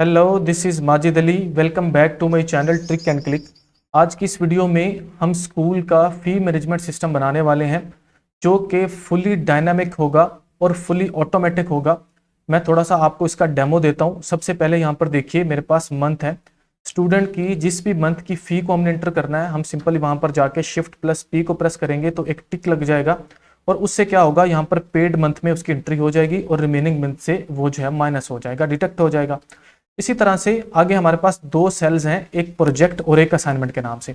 Hello, this is Majid Ali. Welcome back to my channel trick and click. आज की इस video में हम स्कूल का फ़ी मैनेजमेंट सिस्टम बनाने वाले हैं जो कि फुली डायनामिक होगा और फुली ऑटोमेटिक होगा। मैं थोड़ा सा आपको इसका डेमो देता हूं। सबसे पहले यहाँ पर देखिए, मेरे पास मंथ है। स्टूडेंट की जिस भी मंथ की फ़ी को हमने एंटर करना है, हम सिंपली वहाँ पर जाके शिफ्ट प्लस पी को प्रेस करेंगे तो एक टिक लग जाएगा और उससे क्या होगा, यहाँ पर पेड मंथ में उसकी एंट्री हो जाएगी और रिमेनिंग मंथ से वो जो है माइनस हो जाएगा, डिडक्ट हो जाएगा। इसी तरह से आगे हमारे पास दो सेल्स हैं, एक प्रोजेक्ट और एक असाइनमेंट के नाम से।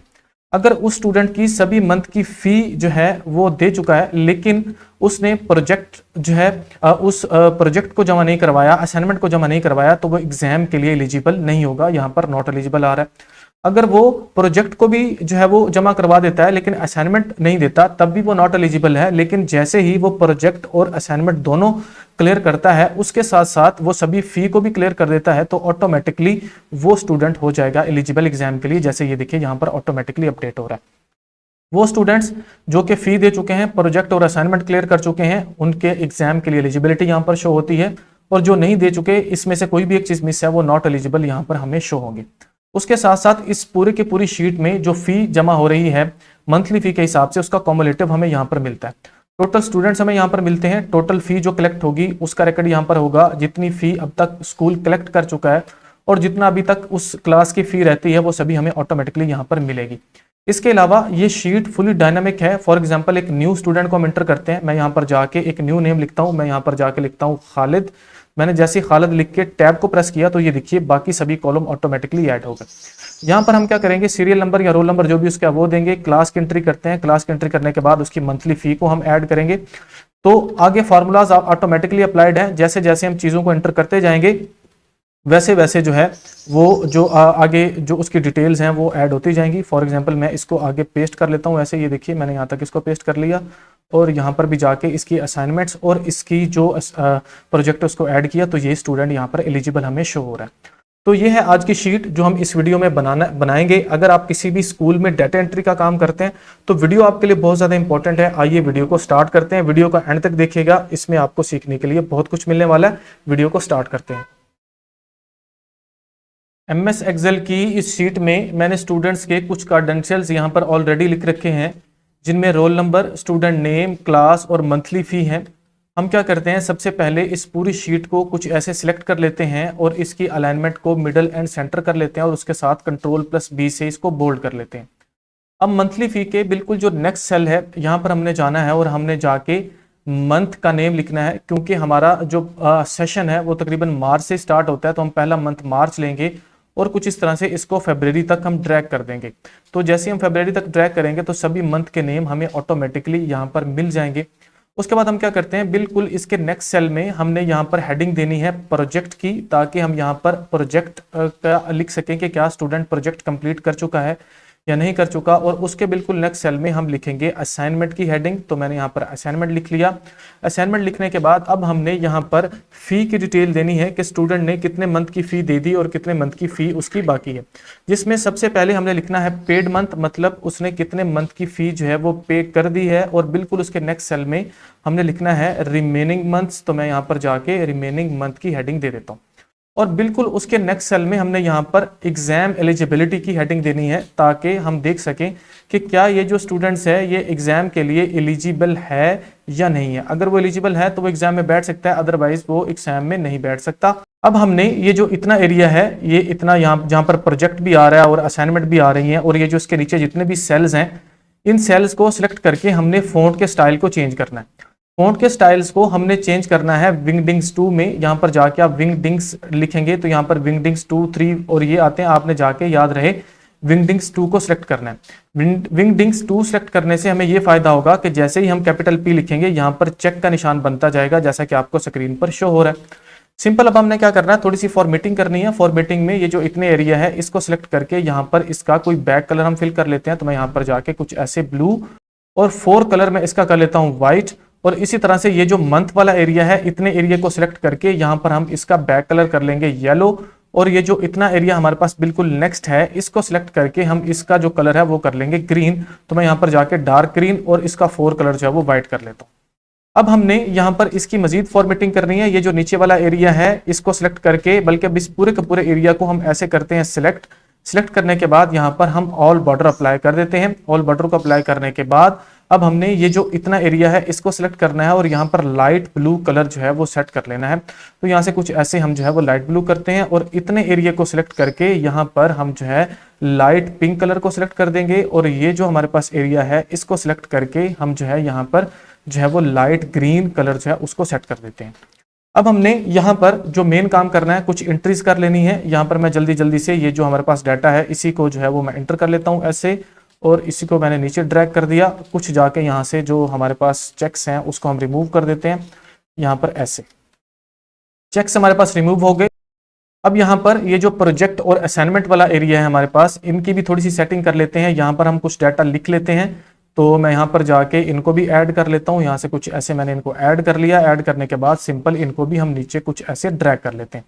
अगर उस स्टूडेंट की सभी मंथ की फी जो है वो दे चुका है, लेकिन उसने प्रोजेक्ट जो है उस प्रोजेक्ट को जमा नहीं करवाया, असाइनमेंट को जमा नहीं करवाया, तो वो एग्जाम के लिए एलिजिबल नहीं होगा। यहाँ पर नॉट एलिजिबल आ रहा है। अगर वो प्रोजेक्ट को भी जो है वो जमा करवा देता है लेकिन असाइनमेंट नहीं देता, तब भी वो नॉट एलिजिबल है। लेकिन जैसे ही वो प्रोजेक्ट और असाइनमेंट दोनों क्लियर करता है, उसके साथ साथ वो सभी फी को भी क्लियर कर देता है, तो ऑटोमेटिकली वो स्टूडेंट हो जाएगा एलिजिबल एग्जाम के लिए। जैसे ये देखिए, यहाँ पर ऑटोमेटिकली अपडेट हो रहा है। वो स्टूडेंट्स जो कि फी दे चुके हैं, प्रोजेक्ट और असाइनमेंट क्लियर कर चुके हैं, उनके एग्जाम के लिए एलिजिबिलिटी यहाँ पर शो होती है। और जो नहीं दे चुके, इसमें से कोई भी एक चीज मिस है, वो नॉट एलिजिबल यहाँ पर हमें शो होंगे। उसके साथ साथ इस पूरे की पूरी शीट में जो फी जमा हो रही है मंथली फी के हिसाब से, उसका कॉमुलेटिव हमें यहाँ पर मिलता है। टोटल स्टूडेंट्स हमें यहाँ पर मिलते हैं, टोटल फी जो कलेक्ट होगी उसका रिकॉर्ड यहाँ पर होगा, जितनी फी अब तक स्कूल कलेक्ट कर चुका है और जितना अभी तक उस क्लास की फी रहती है वो सभी हमें ऑटोमेटिकली यहाँ पर मिलेगी। इसके अलावा ये शीट फुली डायनामिक है। फॉर एग्जांपल, एक न्यू स्टूडेंट को हम एंटर करते हैं। मैं यहाँ पर जाके एक न्यू नेम लिखता हूँ। मैं यहाँ पर जाके लिखता हूँ खालिद। मैंने जैसे ही खालिद लिख के टैब को प्रेस किया तो ये देखिए बाकी सभी कॉलम ऑटोमेटिकली ऐड हो गए। यहाँ पर हम क्या करेंगे, सीरियल नंबर या रोल नंबर जो भी उसका वो देंगे। क्लास की एंट्री करते हैं। क्लास की एंट्री करने के बाद उसकी मंथली फी को हम ऐड करेंगे। तो आगे फार्मूलाज ऑटोमेटिकली अप्लाइड है। जैसे जैसे हम चीज़ों को एंटर करते जाएंगे वैसे वैसे जो है वो जो आगे जो उसकी डिटेल्स हैं वो ऐड होती जाएंगी। फॉर एग्जांपल, मैं इसको आगे पेस्ट कर लेता हूँ। ऐसे ये देखिए, मैंने यहाँ तक इसको पेस्ट कर लिया और यहाँ पर भी जाके इसकी असाइनमेंट्स और इसकी जो प्रोजेक्ट उसको ऐड किया, तो ये स्टूडेंट यहाँ पर एलिजिबल हमें शो हो रहा है। तो ये है आज की शीट जो हम इस वीडियो में बनाएंगे। अगर आप किसी भी स्कूल में डाटा एंट्री का काम करते हैं तो वीडियो आपके लिए बहुत ज़्यादा इंपॉर्टेंट है। आइए वीडियो को स्टार्ट करते हैं। वीडियो का एंड तक देखिएगा, इसमें आपको सीखने के लिए बहुत कुछ मिलने वाला है। वीडियो को स्टार्ट करते हैं। MS एक्सेल की इस शीट में मैंने स्टूडेंट्स के कुछ क्रेडेंशियल्स यहाँ पर ऑलरेडी लिख रखे हैं, जिनमें roll number, student name, class और मंथली फ़ी है। हम क्या करते हैं, सबसे पहले इस पूरी शीट को कुछ ऐसे सिलेक्ट कर लेते हैं और इसकी अलाइनमेंट को मिडल एंड सेंटर कर लेते हैं और उसके साथ Ctrl+B से इसको बोल्ड कर लेते हैं। अब मंथली फ़ी के बिल्कुल जो नेक्स्ट सेल है, यहाँ पर हमने जाना है और हमने जाके मंथ का नेम लिखना है। क्योंकि हमारा जो सेशन है वो तकरीबन मार्च से स्टार्ट होता है, तो हम पहला मंथ मार्च लेंगे और कुछ इस तरह से इसको फरवरी तक हम ड्रैग कर देंगे। तो जैसे हम फरवरी तक ड्रैग करेंगे तो सभी मंथ के नेम हमें ऑटोमेटिकली यहाँ पर मिल जाएंगे। उसके बाद हम क्या करते हैं, बिल्कुल इसके नेक्स्ट सेल में हमने यहाँ पर हेडिंग देनी है प्रोजेक्ट की, ताकि हम यहाँ पर प्रोजेक्ट का लिख सकें कि क्या स्टूडेंट प्रोजेक्ट कंप्लीट कर चुका है या नहीं कर चुका। और उसके बिल्कुल नेक्स्ट सेल में हम लिखेंगे असाइनमेंट की हेडिंग। तो मैंने यहाँ पर असाइनमेंट लिख लिया। असाइनमेंट लिखने के बाद अब हमने यहाँ पर फ़ी की डिटेल देनी है कि स्टूडेंट ने कितने मंथ की फ़ी दे दी और कितने मंथ की फ़ी उसकी बाकी है। जिसमें सबसे पहले हमने लिखना है पेड मंथ, मतलब उसने कितने मंथ की फ़ी जो है वो पे कर दी है। और बिल्कुल उसके नेक्स्ट सेल में हमने लिखना है रिमेनिंग मंथ्स। तो मैं यहाँ पर जाके रिमेनिंग मंथ की हेडिंग दे देता हूँ। और बिल्कुल उसके नेक्स्ट सेल में हमने यहाँ पर एग्जाम एलिजिबिलिटी की हेडिंग देनी है, ताकि हम देख सकें कि क्या ये जो स्टूडेंट्स है ये एग्जाम के लिए एलिजिबल है या नहीं है। अगर वो एलिजिबल है तो वो एग्जाम में बैठ सकता है, अदरवाइज वो एग्जाम में नहीं बैठ सकता। अब हमने ये जो इतना एरिया है, ये इतना यहाँ जहाँ पर प्रोजेक्ट भी आ रहा है और असाइनमेंट भी आ रही है, और ये जो इसके नीचे जितने भी सेल्स हैं, इन सेल्स को सिलेक्ट करके हमने फ़ॉन्ट के स्टाइल को चेंज करना है। फ़ॉन्ट के स्टाइल्स को हमने चेंज करना है विंगडिंग्स 2 में। यहाँ पर जाके आप विंगडिंग्स लिखेंगे तो यहाँ पर विंगडिंग्स 2, 3 और ये आते हैं। आपने जाके याद रहे विंगडिंग्स 2 को सिलेक्ट करना है। विंगडिंग्स 2 सिलेक्ट करने से हमें ये फायदा होगा कि जैसे ही हम कैपिटल P लिखेंगे, यहाँ पर चेक का निशान बनता जाएगा, जैसा कि आपको स्क्रीन पर शो हो रहा है। सिंपल। अब हमने क्या करना है, थोड़ी सी फॉर्मेटिंग करनी है। फॉर्मेटिंग में ये जो इतने एरिया है इसको सिलेक्ट करके यहाँ पर इसका कोई बैक कलर हम फिल कर लेते हैं। तो मैं यहाँ पर जाके कुछ ऐसे ब्लू और 4 कलर में इसका कर लेता हूँ व्हाइट। और इसी तरह से ये जो मंथ वाला एरिया है, इतने एरिया को सिलेक्ट करके यहाँ पर हम इसका बैक कलर कर लेंगे येलो। और ये जो इतना एरिया हमारे पास बिल्कुल नेक्स्ट है, इसको सिलेक्ट करके हम इसका जो कलर है वो कर लेंगे ग्रीन। तो मैं यहाँ पर जाके डार्क ग्रीन और इसका 4 कलर जो है वो व्हाइट कर लेता हूँ। अब हमने यहाँ पर इसकी मजीद फॉर्मेटिंग करनी है। ये जो नीचे वाला एरिया है इसको सिलेक्ट करके, बल्कि अब इस पूरे के पूरे एरिया को हम ऐसे करते हैं सिलेक्ट करने के बाद यहाँ पर हम ऑल बॉर्डर अप्लाई कर देते हैं। ऑल बॉर्डर को अप्लाई करने के बाद अब हमने ये जो इतना एरिया है इसको सिलेक्ट करना है और यहाँ पर लाइट ब्लू कलर जो है वो सेट कर लेना है। तो यहाँ से कुछ ऐसे हम जो है वो लाइट ब्लू करते हैं और इतने एरिया को सिलेक्ट करके यहाँ पर हम जो है लाइट पिंक कलर को सिलेक्ट कर देंगे और ये जो हमारे पास एरिया है इसको सिलेक्ट करके हम जो है यहाँ पर जो है वो लाइट ग्रीन कलर जो है उसको सेट कर देते हैं। अब हमने यहाँ पर जो मेन काम करना है, कुछ एंट्रीज कर लेनी है। यहाँ पर मैं जल्दी से ये जो हमारे पास डाटा है इसी को जो है वो मैं एंटर कर लेता हूँ ऐसे, और इसी को मैंने नीचे ड्रैग कर दिया। कुछ जाके यहाँ से जो हमारे पास चेक्स हैं उसको हम रिमूव कर देते हैं। यहाँ पर ऐसे चेक्स हमारे पास रिमूव हो गए। अब यहाँ पर ये जो प्रोजेक्ट और असाइनमेंट वाला एरिया है हमारे पास, इनकी भी थोड़ी सी सेटिंग कर लेते हैं। यहाँ पर हम कुछ डाटा लिख लेते हैं, तो मैं यहाँ पर जाके इनको भी ऐड कर लेता हूँ। यहाँ से कुछ ऐसे मैंने इनको ऐड कर लिया। ऐड करने के बाद सिंपल इनको भी हम नीचे कुछ ऐसे ड्रैग कर लेते हैं।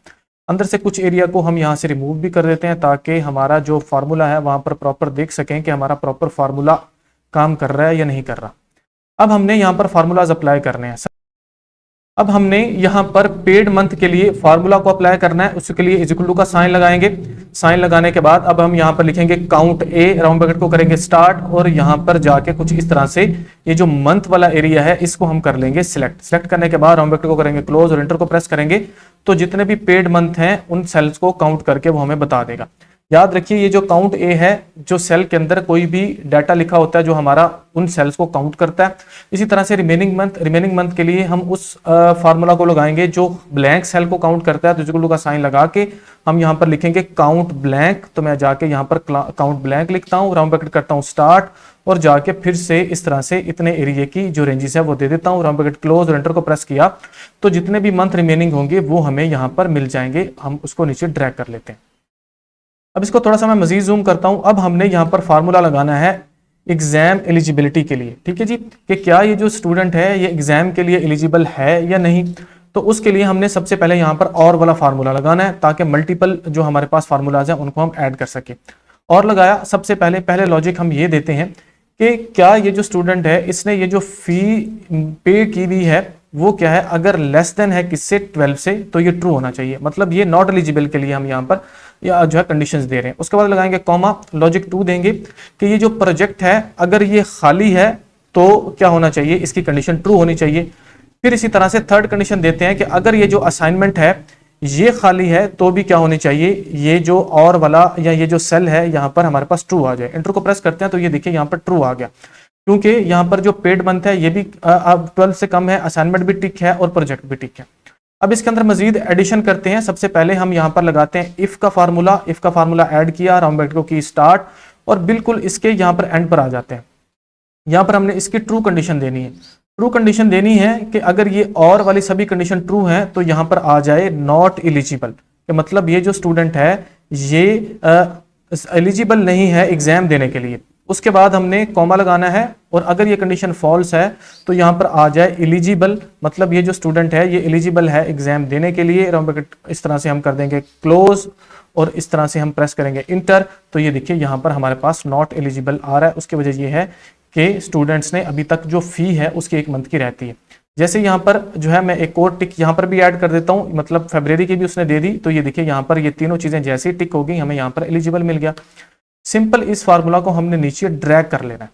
अंदर से कुछ एरिया को हम यहाँ से रिमूव भी कर देते हैं ताकि हमारा जो फार्मूला है वहाँ पर प्रॉपर देख सकें कि हमारा प्रॉपर फार्मूला काम कर रहा है या नहीं कर रहा। अब हमने यहाँ पर फार्मूलाज अप्लाई करने हैं। अब हमने यहाँ पर पेड मंथ के लिए फार्मूला को अप्लाई करना है। उसके लिए इज इक्वल टू का साइन लगाएंगे। साइन लगाने के बाद अब हम यहाँ पर लिखेंगे काउंट ए, राउंड ब्रैकेट को करेंगे स्टार्ट, और यहाँ पर जाके कुछ इस तरह से ये जो मंथ वाला एरिया है इसको हम कर लेंगे सिलेक्ट करने के बाद राउंड ब्रैकेट को करेंगे क्लोज और एंटर को प्रेस करेंगे। तो जितने भी पेड मंथ हैं उन सेल्स को काउंट करके वो हमें बता देगा। याद रखिए ये जो काउंट ए है, जो सेल के अंदर कोई भी डाटा लिखा होता है जो हमारा उन सेल्स को काउंट करता है। इसी तरह से रिमेनिंग मंथ के लिए हम उस फार्मूला को लगाएंगे जो ब्लैंक सेल को काउंट करता है। तो इक्वल टू का साइन लगा के हम यहाँ पर लिखेंगे काउंट ब्लैंक। तो मैं जाके यहाँ पर काउंट ब्लैंक लिखता हूँ, राउंड ब्रैकेट करता हूँ स्टार्ट, और जाके फिर से इस तरह से इतने एरिया की जो रेंजेस है वो दे देता हूँ। राउंड ब्रैकेट क्लोज और एंटर को प्रेस किया तो जितने भी मंथ रिमेनिंग होंगे वो हमें यहाँ पर मिल जाएंगे। हम उसको नीचे ड्रैग कर लेते हैं। अब इसको थोड़ा सा मैं मजीद जूम करता हूं। अब हमने यहाँ पर फार्मूला लगाना है एग्जाम एलिजिबिलिटी के लिए, ठीक है जी, कि क्या ये जो स्टूडेंट है ये एग्जाम के लिए एलिजिबल है या नहीं। तो उसके लिए हमने सबसे पहले यहाँ पर और वाला फार्मूला लगाना है ताकि मल्टीपल जो हमारे पास फार्मूलाज हैं उनको हम ऐड कर सके। और लगाया, सबसे पहले लॉजिक हम ये देते हैं कि क्या ये जो स्टूडेंट है इसने ये जो फी पे की हुई है वो क्या है, अगर लेस देन है किससे 12 से, तो ये ट्रू होना चाहिए। मतलब ये नॉट एलिजिबल के लिए हम यहाँ पर या जो है कंडीशंस दे रहे हैं। उसके बाद लगाएंगे कॉमा, लॉजिक 2 देंगे कि ये जो प्रोजेक्ट है अगर ये खाली है तो क्या होना चाहिए, इसकी कंडीशन ट्रू होनी चाहिए। फिर इसी तरह से थर्ड कंडीशन देते हैं कि अगर ये जो असाइनमेंट है ये खाली है तो भी क्या होनी चाहिए, ये जो और वाला या ये जो सेल है यहाँ पर हमारे पास ट्रू आ जाए। एंटर को प्रेस करते हैं तो ये देखिए यहाँ पर ट्रू आ गया, क्योंकि यहाँ पर जो पेड मंथ है ये भी अब 12 से कम है, असाइनमेंट भी टिक है और प्रोजेक्ट भी टिक है। अब इसके अंदर मजीद एडिशन करते हैं। सबसे पहले हम यहाँ पर लगाते हैं इफ का फार्मूला ऐड किया, राउंड ब्रैकेट को की स्टार्ट, और बिल्कुल इसके यहाँ पर एंड पर आ जाते हैं। यहाँ पर हमने इसकी ट्रू कंडीशन देनी है। ट्रू कंडीशन देनी है कि अगर ये और वाली सभी कंडीशन ट्रू है तो यहाँ पर आ जाए नॉट एलिजिबल, कि मतलब ये जो स्टूडेंट है ये एलिजिबल नहीं है एग्जाम देने के लिए। उसके बाद हमने कॉमा लगाना है, और अगर ये कंडीशन फॉल्स है तो यहाँ पर आ जाए एलिजिबल, मतलब ये जो स्टूडेंट है ये एलिजिबल है एग्जाम देने के लिए। राउंड ब्रैकेट इस तरह से हम कर देंगे क्लोज, और इस तरह से हम प्रेस करेंगे इंटर। तो ये देखिए यहाँ पर हमारे पास नॉट एलिजिबल आ रहा है। उसकी वजह ये है कि स्टूडेंट्स ने अभी तक जो फी है उसकी 1 मंथ की रहती है। जैसे यहाँ पर जो है मैं एक और टिक यहाँ पर भी ऐड कर देता हूँ, मतलब फरवरी की भी उसने दे दी। तो ये देखिए यहाँ पर ये तीनों चीजें जैसे ही टिक हो गई हमें यहाँ पर एलिजिबल मिल गया। सिंपल इस फार्मूला को हमने नीचे ड्रैग कर लेना है।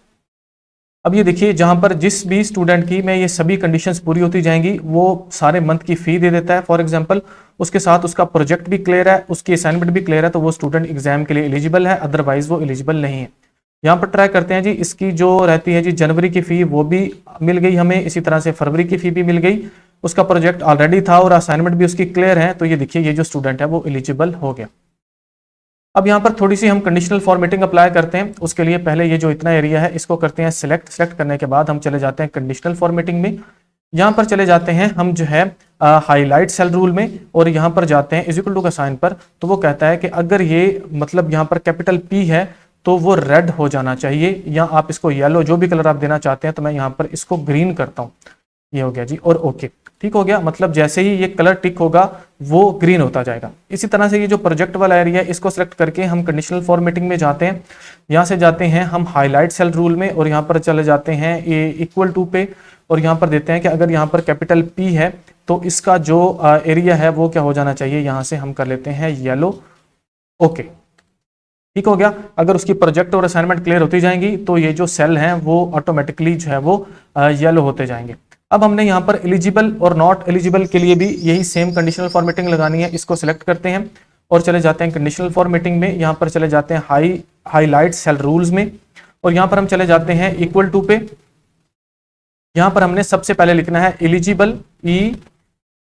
अब ये देखिए जहां पर जिस भी स्टूडेंट की में ये सभी कंडीशंस पूरी होती जाएंगी वो सारे मंथ की फी दे देता है फॉर एग्जांपल, उसके साथ उसका प्रोजेक्ट भी क्लियर है, उसकी असाइनमेंट भी क्लियर है, तो वो स्टूडेंट एग्जाम के लिए एलिजिबल है, अदरवाइज वो एलिजिबल नहीं है। यहाँ पर ट्राई करते हैं जी, इसकी जो रहती है जी जनवरी की फी वो भी मिल गई हमें, इसी तरह से फरवरी की फी भी मिल गई, उसका प्रोजेक्ट ऑलरेडी था और असाइनमेंट भी उसकी क्लियर है। तो ये देखिए ये जो स्टूडेंट है वो एलिजिबल हो गया। अब यहाँ पर थोड़ी सी हम कंडीशनल फॉर्मेटिंग अप्लाई करते हैं। उसके लिए पहले ये जो इतना एरिया है इसको करते हैं सिलेक्ट करने के बाद हम चले जाते हैं कंडीशनल फॉर्मेटिंग में। यहाँ पर चले जाते हैं हम जो है हाईलाइट सेल रूल में, और यहाँ पर जाते हैं इज इक्वल टू का साइन पर। तो वो कहता है कि अगर ये मतलब यहाँ पर कैपिटल P है तो वो रेड हो जाना चाहिए, या आप इसको येलो जो भी कलर आप देना चाहते हैं। तो मैं यहाँ पर इसको ग्रीन करता हूँ, ये हो गया जी, और ओके ठीक हो गया। मतलब जैसे ही ये कलर टिक होगा वो ग्रीन होता जाएगा। इसी तरह से ये जो प्रोजेक्ट वाला एरिया है इसको सिलेक्ट करके हम कंडीशनल फॉर्मेटिंग में जाते हैं। यहाँ से जाते हैं हम हाईलाइट सेल रूल में, और यहाँ पर चले जाते हैं ये इक्वल टू पे, और यहाँ पर देते हैं कि अगर यहाँ पर कैपिटल P है तो इसका जो एरिया है वो क्या हो जाना चाहिए, यहाँ से हम कर लेते हैं येलो। ओके, ठीक हो गया। अगर उसकी प्रोजेक्ट और असाइनमेंट क्लियर होती जाएंगी तो ये जो सेल हैं वो ऑटोमेटिकली जो है वो येलो होते जाएंगे। अब हमने यहाँ पर एलिजिबल और नॉट एलिजिबल के लिए भी यही सेम कंडीशनल फॉर्मेटिंग लगानी है। इसको सिलेक्ट करते हैं और चले जाते हैं कंडीशनल फॉर्मेटिंग में, यहाँ पर चले जाते हैं हाईलाइट सेल रूल्स में, और यहाँ पर हम चले जाते हैं इक्वल टू पे। यहाँ पर हमने सबसे पहले लिखना है एलिजिबल,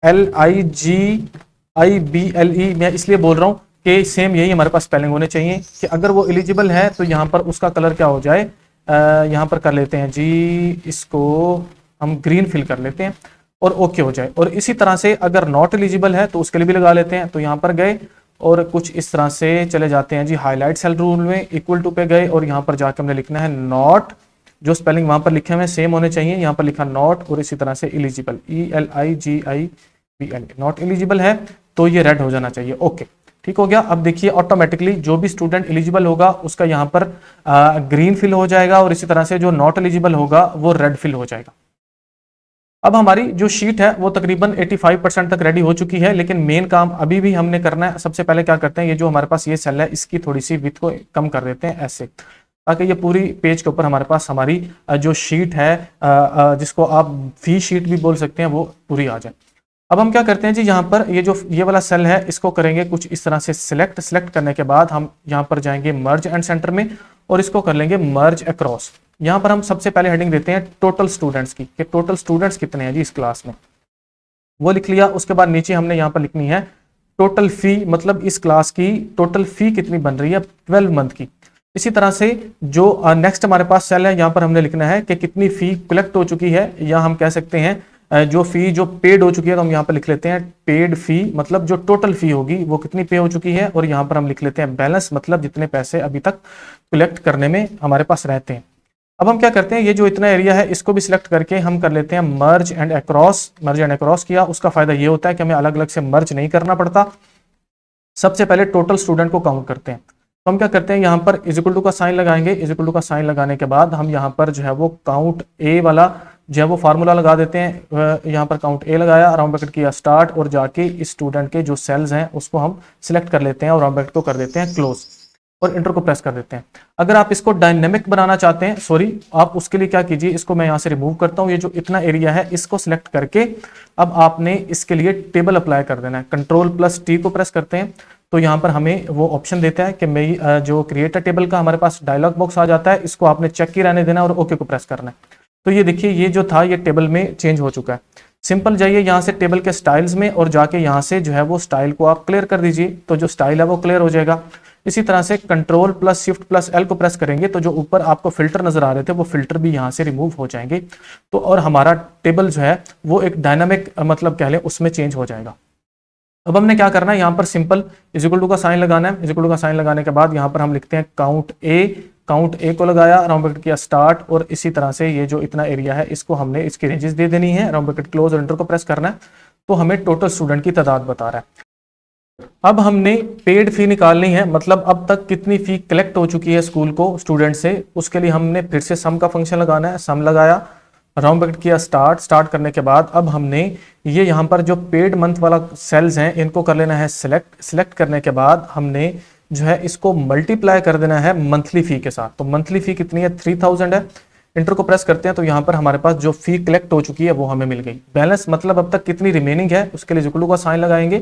ELIGIBLE। मैं इसलिए बोल रहा हूँ कि सेम यही हमारे पास स्पेलिंग होने चाहिए कि अगर वो एलिजिबल है तो यहाँ पर उसका कलर क्या हो जाए, यहाँ पर कर लेते हैं जी, इसको हम ग्रीन फिल कर लेते हैं और ओके हो जाए। और इसी तरह से अगर नॉट एलिजिबल है तो उसके लिए भी लगा लेते हैं। तो यहाँ पर गए और कुछ इस तरह से चले जाते हैं जी हाईलाइट सेल रूल में, इक्वल टू पे गए और यहाँ पर जाकर हमने लिखना है नॉट, जो स्पेलिंग वहां पर लिखे हुए सेम होने चाहिए, यहाँ पर लिखा नॉट और इसी तरह से एलिजिबल, ELIGIBLE। नॉट एलिजिबल है तो ये रेड हो जाना चाहिए। ओके, ठीक हो गया। अब देखिए ऑटोमेटिकली जो भी स्टूडेंट एलिजिबल होगा उसका यहाँ पर ग्रीन फिल हो जाएगा और इसी तरह से जो नॉट एलिजिबल होगा वो रेड फिल हो जाएगा। अब हमारी जो शीट है वो तकरीबन 85% तक रेडी हो चुकी है, लेकिन मेन काम अभी भी हमने करना है। सबसे पहले क्या करते हैं, ये जो हमारे पास ये सेल है इसकी थोड़ी सी विड्थ को कम कर देते हैं ऐसे, ताकि ये पूरी पेज के ऊपर हमारे पास हमारी जो शीट है, जिसको आप फी शीट भी बोल सकते हैं, वो पूरी आ जाए। अब हम क्या करते हैं जी, यहाँ पर ये वाला सेल है इसको करेंगे कुछ इस तरह से सिलेक्ट करने के बाद हम यहाँ पर जाएंगे मर्ज एंड सेंटर में और इसको कर लेंगे मर्ज अक्रॉस। यहाँ पर हम सबसे पहले हेडिंग देते हैं टोटल स्टूडेंट्स की, कि टोटल स्टूडेंट्स कितने हैं जी इस क्लास में, वो लिख लिया। उसके बाद नीचे हमने यहाँ पर लिखनी है टोटल फी, मतलब इस क्लास की टोटल फी कितनी बन रही है 12 मंथ की। इसी तरह से जो नेक्स्ट हमारे पास सेल है, यहाँ पर हमने लिखना है कि कितनी फी कलेक्ट हो चुकी है, या हम कह सकते हैं जो फी जो पेड हो चुकी है, तो हम यहाँ पर लिख लेते हैं पेड फी, मतलब जो टोटल फी होगी वो कितनी पे हो चुकी है। और यहाँ पर हम लिख लेते हैं बैलेंस, मतलब जितने पैसे अभी तक कलेक्ट करने में हमारे पास रहते हैं। अब हम क्या करते हैं, ये जो इतना एरिया है इसको भी सिलेक्ट करके हम कर लेते हैं मर्ज and across. Merge and across किया, उसका फायदा ये होता है कि हमें अलग अलग से मर्ज नहीं करना पड़ता। सबसे पहले टोटल स्टूडेंट को काउंट करते हैं, तो हम क्या करते हैं यहाँ पर इज इक्वल टू का साइन लगाएंगे। इज इक्वल टू का साइन लगाने के बाद हम यहाँ पर जो है वो काउंट ए वाला जो है वो फार्मूला लगा देते हैं। यहाँ पर काउंट ए लगाया, राउंड ब्रैकेट किया स्टार्ट, और जाके इस स्टूडेंट के जो सेल्स हैं उसको हम सिलेक्ट कर लेते हैं और राउंड ब्रैकेट को कर देते हैं क्लोज और इंटर को प्रेस कर देते हैं। अगर आप इसको डायनेमिक बनाना चाहते हैं, सॉरी, आप उसके लिए क्या कीजिए, इसको मैं यहाँ से रिमूव करता हूँ। ये जो इतना एरिया है इसको सिलेक्ट करके अब आपने इसके लिए टेबल अप्लाई कर देना है। Ctrl+T को प्रेस करते हैं तो यहाँ पर हमें वो ऑप्शन देता है कि मैं जो क्रिएट टेबल का हमारे पास डायलॉग बॉक्स आ जाता है, इसको आपने चेक ही रहने देना और ओके को प्रेस करना है। तो ये देखिए ये जो था ये टेबल में चेंज हो चुका है। सिंपल जाइए यहाँ से टेबल के स्टाइल्स में और जाके यहाँ से जो है वो स्टाइल को आप क्लियर कर दीजिए, तो जो स्टाइल है वो क्लियर हो जाएगा। इसी तरह से Ctrl+Shift+L को प्रेस करेंगे तो जो ऊपर आपको फिल्टर नजर आ रहे थे वो फिल्टर भी यहाँ से रिमूव हो जाएंगे। तो और हमारा टेबल जो है वो एक डायनामिक मतलब कह लें उसमें चेंज हो जाएगा। अब हमने क्या करना है, यहाँ पर सिंपल इज इक्वल टू का साइन लगाना है। इज इक्वल टू का साइन लगाने के बाद यहाँ पर हम लिखते हैं काउंट ए को लगाया, राउंड ब्रैकेट किया स्टार्ट, और इसी तरह से ये जो इतना एरिया है इसको हमने इसकी रेंजेस दे देनी है। राउंड ब्रैकेट क्लोज और एंटर को प्रेस करना है तो हमें टोटल स्टूडेंट की तादाद बता रहा है। अब हमने पेड फी निकालनी है, मतलब अब तक कितनी फी कलेक्ट हो चुकी है स्कूल को स्टूडेंट से। उसके लिए हमने फिर से सम का फंक्शन लगाना है। सम लगाया, राउंड ब्रैकेट किया स्टार्ट करने के बाद अब हमने ये यहाँ पर जो पेड मंथ वाला सेल्स हैं इनको कर लेना है सिलेक्ट करने के बाद हमने जो है इसको मल्टीप्लाई कर देना है मंथली फी के साथ। तो मंथली फी कितनी है 3000 है। इंटर को प्रेस करते हैं तो यहाँ पर हमारे पास जो फी कलेक्ट हो चुकी है वो हमें मिल गई। बैलेंस मतलब अब तक कितनी रिमेनिंग है उसके लिए इक्वल टू का साइन लगाएंगे।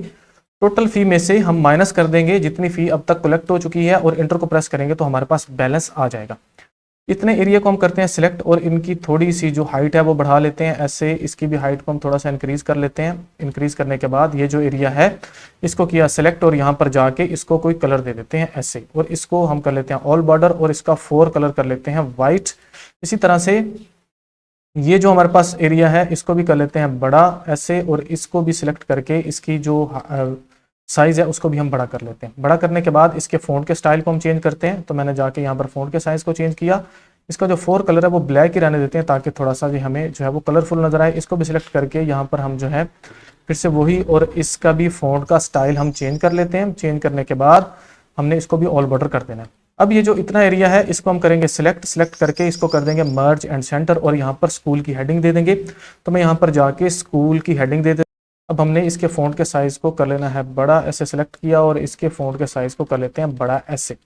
टोटल फी में से हम माइनस कर देंगे जितनी फी अब तक कलेक्ट हो चुकी है और इंटर को प्रेस करेंगे तो हमारे पास बैलेंस आ जाएगा। इतने एरिया को हम करते हैं सिलेक्ट और इनकी थोड़ी सी जो हाइट है वो बढ़ा लेते हैं ऐसे। इसकी भी हाइट को हम थोड़ा सा इंक्रीज कर लेते हैं। इंक्रीज करने के बाद ये जो एरिया है इसको किया सिलेक्ट और यहाँ पर जाके इसको कोई कलर दे देते हैं ऐसे, और इसको हम कर लेते हैं ऑल बॉर्डर और इसका 4 कलर कर लेते हैं वाइट। इसी तरह से ये जो हमारे पास एरिया है इसको भी कर लेते हैं बड़ा ऐसे, और इसको भी सिलेक्ट करके इसकी जो साइज है उसको भी हम बड़ा कर लेते हैं। बड़ा करने के बाद इसके फ़ॉन्ट के स्टाइल को हम चेंज करते हैं। तो मैंने जाके यहाँ पर फ़ॉन्ट के साइज़ को चेंज किया। इसका जो 4 कलर है वो ब्लैक ही रहने देते हैं ताकि थोड़ा सा भी हमें जो है वो कलरफुल नजर आए। इसको भी सिलेक्ट करके यहाँ पर हम जो है फिर से वही, और इसका भी फ़ॉन्ट का स्टाइल हम चेंज कर लेते हैं। चेंज करने के बाद हमने इसको भी ऑल बॉर्डर कर देना है। अब ये जो इतना एरिया है इसको हम करेंगे सिलेक्ट करके इसको कर देंगे मर्ज एंड सेंटर और यहाँ पर स्कूल की हेडिंग दे देंगे। तो मैं यहाँ पर जाके स्कूल की हेडिंग दे देता हूँ। अब हमने इसके फ़ॉन्ट के साइज़ को कर लेना है बड़ा, ऐसे सेलेक्ट किया और इसके फ़ॉन्ट के साइज़ को कर लेते हैं बड़ा, ऐसे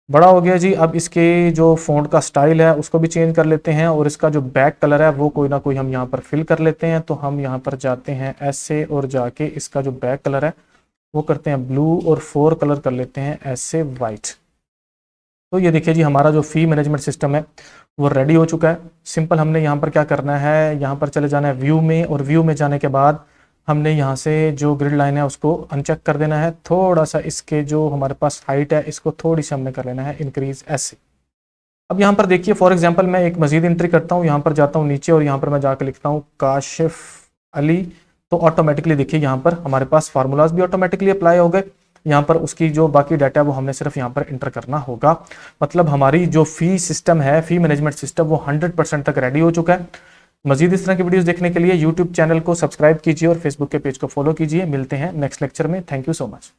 बड़ा हो गया जी। अब इसके जो फ़ॉन्ट का स्टाइल है उसको भी चेंज कर लेते हैं और इसका जो बैक कलर है वो कोई ना कोई हम यहाँ पर फिल कर लेते हैं। तो हम यहाँ पर जाते हैं ऐसे और जाके इसका जो बैक कलर है वो करते हैं ब्लू और 4 कलर कर लेते हैं ऐसे वाइट। तो ये देखिए जी हमारा जो फ़ी मैनेजमेंट सिस्टम है वो रेडी हो चुका है। सिंपल हमने यहाँ पर क्या करना है, यहाँ पर चले जाना है व्यू में और व्यू में जाने के बाद हमने यहाँ से जो ग्रिड लाइन है उसको अनचेक कर देना है। थोड़ा सा इसके जो हमारे पास हाइट है इसको थोड़ी सी हमने कर लेना है इंक्रीज ऐसे। अब यहाँ पर देखिए फॉर एग्जांपल मैं एक मजीद एंट्री करता हूँ, यहाँ पर जाता हूँ नीचे और यहाँ पर मैं जाकर लिखता हूँ काशिफ अली। तो ऑटोमेटिकली देखिए यहाँ पर हमारे पास फार्मूलाज भी ऑटोमेटिकली अप्लाई हो गए। यहाँ पर उसकी जो बाकी डाटा है वो हमने सिर्फ यहाँ पर इंटर करना होगा। मतलब हमारी जो फ़ी सिस्टम है, फ़ी मैनेजमेंट सिस्टम, वो 100% तक रेडी हो चुका है। मजीद इस तरह की वीडियोस देखने के लिए यूट्यूब चैनल को सब्सक्राइब कीजिए और फेसबुक के पेज को फॉलो कीजिए। मिलते हैं नेक्स्ट लेक्चर में। Thank you so much.